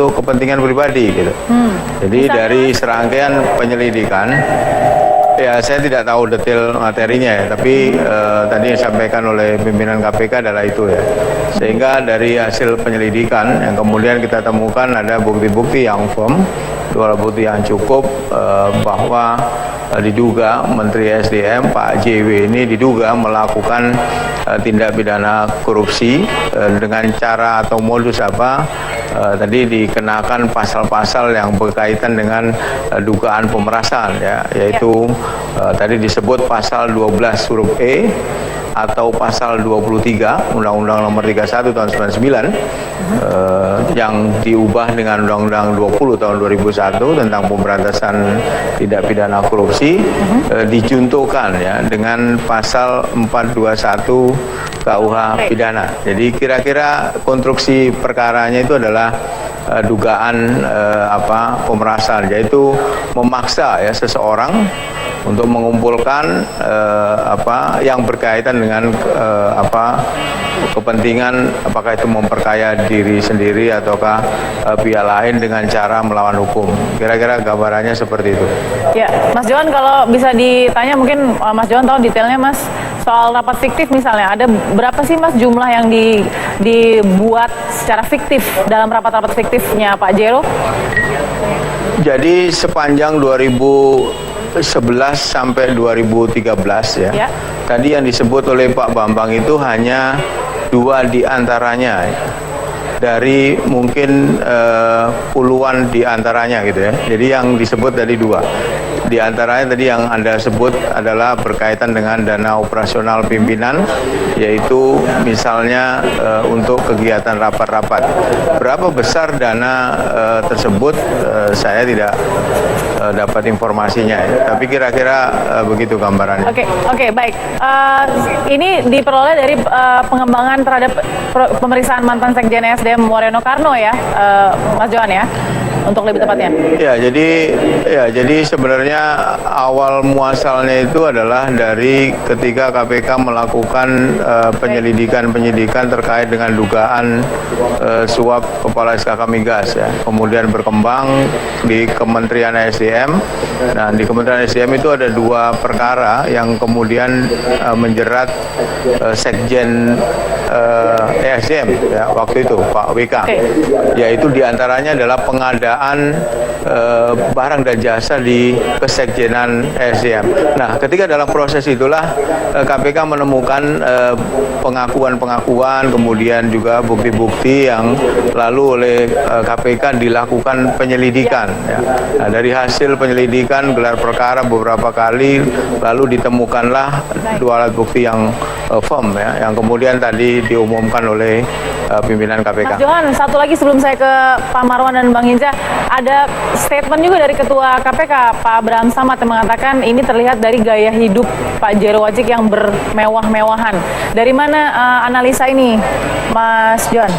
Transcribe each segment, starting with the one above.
untuk kepentingan pribadi gitu. Jadi dari serangkaian penyelidikan, ya saya tidak tahu detail materinya ya, tapi tadi yang disampaikan oleh pimpinan KPK adalah itu ya. Sehingga dari hasil penyelidikan yang kemudian kita temukan ada bukti-bukti yang firm, dua bukti yang cukup bahwa diduga Menteri SDM Pak JW ini diduga melakukan tindak pidana korupsi dengan cara atau modus apa tadi dikenakan pasal-pasal yang berkaitan dengan dugaan pemerasan ya, yaitu tadi disebut pasal 12 huruf E atau pasal 23 Undang-Undang Nomor 31 tahun 99 yang diubah dengan Undang-Undang 20 tahun 2001 tentang pemberantasan tindak pidana korupsi, dijuntukan ya dengan pasal 421 KUH pidana. Jadi kira-kira konstruksi perkaranya itu adalah dugaan pemerasan, yaitu memaksa ya seseorang untuk mengumpulkan yang berkaitan dengan kepentingan, apakah itu memperkaya diri sendiri ataukah pihak lain dengan cara melawan hukum. Kira-kira gambarannya seperti itu. Ya, Mas Johan, kalau bisa ditanya mungkin Mas Johan tahu detailnya Mas soal rapat fiktif misalnya, ada berapa sih Mas jumlah yang dibuat secara fiktif dalam rapat-rapat fiktifnya Pak Jero? Jadi sepanjang 2011 sampai 2013 ya. Tadi yang disebut oleh Pak Bambang itu hanya 2 diantaranya dari mungkin puluhan diantaranya gitu ya. Jadi yang disebut tadi 2. Di antaranya tadi yang Anda sebut adalah berkaitan dengan dana operasional pimpinan, yaitu misalnya untuk kegiatan rapat-rapat. Berapa besar dana tersebut saya tidak dapat informasinya ya. Tapi kira-kira begitu gambarannya. Oke, baik. Ini diperoleh dari pengembangan terhadap pemeriksaan mantan Sekjen SDM Moreno Karno ya, Mas Johan ya, untuk lebih tepatnya. Ya, jadi sebenarnya awal muasalnya itu adalah dari ketika KPK melakukan penyidikan terkait dengan dugaan suap Kepala SKK Migas ya. Kemudian berkembang di Kementerian SDM. Nah, di Kementerian SDM itu ada 2 perkara yang kemudian menjerat Sekjen SDM ya, waktu itu Pak WK. Yaitu diantaranya adalah pengadaan barang dan jasa di Kesekjenan SDM. Nah, ketika dalam proses itulah KPK menemukan pengakuan-pengakuan, kemudian juga bukti-bukti yang lalu oleh KPK dilakukan penyelidikan. Ya. Nah, dari hasil penyelidikan gelar perkara beberapa kali, lalu ditemukanlah 2 alat bukti yang firm ya, yang kemudian tadi diumumkan oleh pimpinan KPK. Mas Johan, satu lagi sebelum saya ke Pak Marwan dan Bang Hinca, ada statement juga dari Ketua KPK Pak Abraham Samad yang mengatakan ini terlihat dari gaya hidup Pak Jero Wacik yang bermewah-mewahan. Dari mana analisa ini, Mas Johan?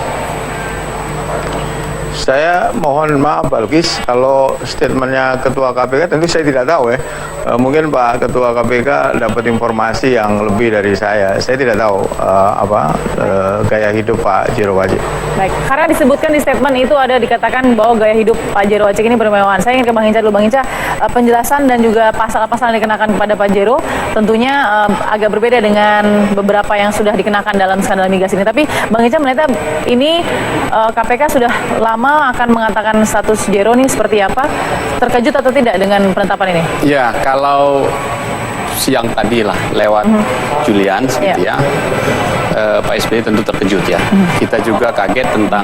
Saya mohon maaf Balkis, kalau statementnya Ketua KPK tentu saya tidak tahu ya. Mungkin Pak Ketua KPK dapat informasi yang lebih dari saya. Saya tidak tahu gaya hidup Pak Jero Wacik. Baik, karena disebutkan di statement itu ada dikatakan bahwa gaya hidup Pak Jero Wacik ini bermewahan. Saya ingin ke Bang Hinca dulu. Bang Hinca, penjelasan dan juga pasal-pasal yang dikenakan kepada Pak Jero tentunya agak berbeda dengan beberapa yang sudah dikenakan dalam skandal migas ini. Tapi Bang Hinca melihat ini KPK sudah lama akan mengatakan status Jero ini seperti apa? Terkejut atau tidak dengan penetapan ini? Ya, kalau siang tadi lah lewat Julian gitu ya, Pak SBY tentu terkejut ya. Kita juga kaget tentang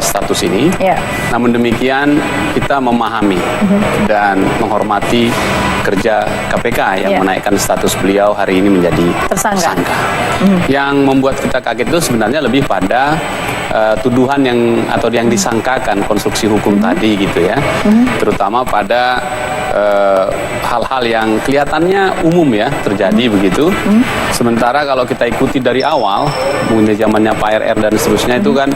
status ini. Namun demikian kita memahami dan menghormati kerja KPK yang menaikkan status beliau hari ini menjadi tersangka. Yang membuat kita kaget itu sebenarnya lebih pada tuduhan yang disangkakan konstruksi hukum tadi gitu ya, terutama pada hal-hal yang kelihatannya umum ya terjadi begitu. Sementara kalau kita ikuti dari awal, mungkin zamannya Pak RR dan seterusnya itu kan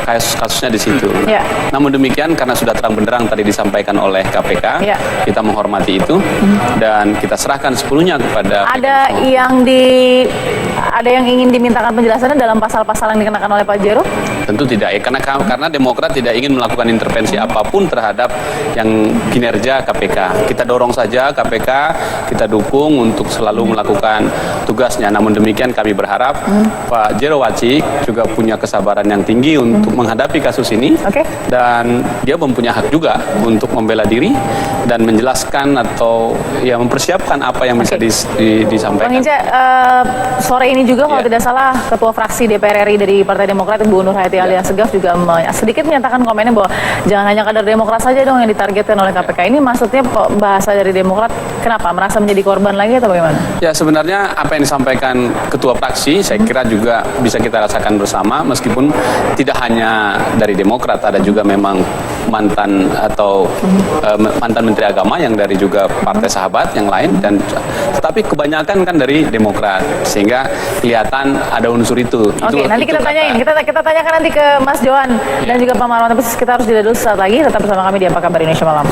kasusnya di situ. Namun demikian karena sudah terang benderang tadi disampaikan oleh KPK, kita menghormati itu dan kita serahkan sepenuhnya kepada. Ada ada yang ingin dimintakan penjelasannya dalam pasal-pasal yang dikenakan oleh Pak Jero? Tentu tidak ya, karena Demokrat tidak ingin melakukan intervensi apapun terhadap yang kinerja KPK. Kita dorong saja KPK, kita dukung untuk selalu melakukan tugasnya. Namun demikian kami berharap Pak Jero Wacik juga punya kesabaran yang tinggi untuk menghadapi kasus ini, dan dia mempunyai hak juga untuk membela diri dan menjelaskan atau ya mempersiapkan apa yang bisa disampaikan. Bang Hinca, sore ini juga kalau tidak salah Ketua Fraksi DPR RI dari Partai Demokrat Bu Nur Hayati alias Segaf juga sedikit menyatakan komennya bahwa jangan hanya kader Demokrat saja dong yang ditargetkan oleh KPK. Ini maksudnya bahasa dari Demokrat kenapa? Merasa menjadi korban lagi atau bagaimana? Ya sebenarnya apa yang disampaikan Ketua Fraksi saya kira juga bisa kita rasakan bersama, meskipun tidak hanya dari Demokrat, ada juga memang mantan atau mantan Menteri Agama yang dari juga partai sahabat yang lain, dan tetapi kebanyakan kan dari Demokrat, sehingga kelihatan ada unsur itu. Oke, nanti kita tanyain, kita tanyakan nanti ke Mas Johan dan juga Pak Marwan, tapi kita harus jeda dulu sesaat lagi. Tetap bersama kami di Apa Kabar Indonesia Malam.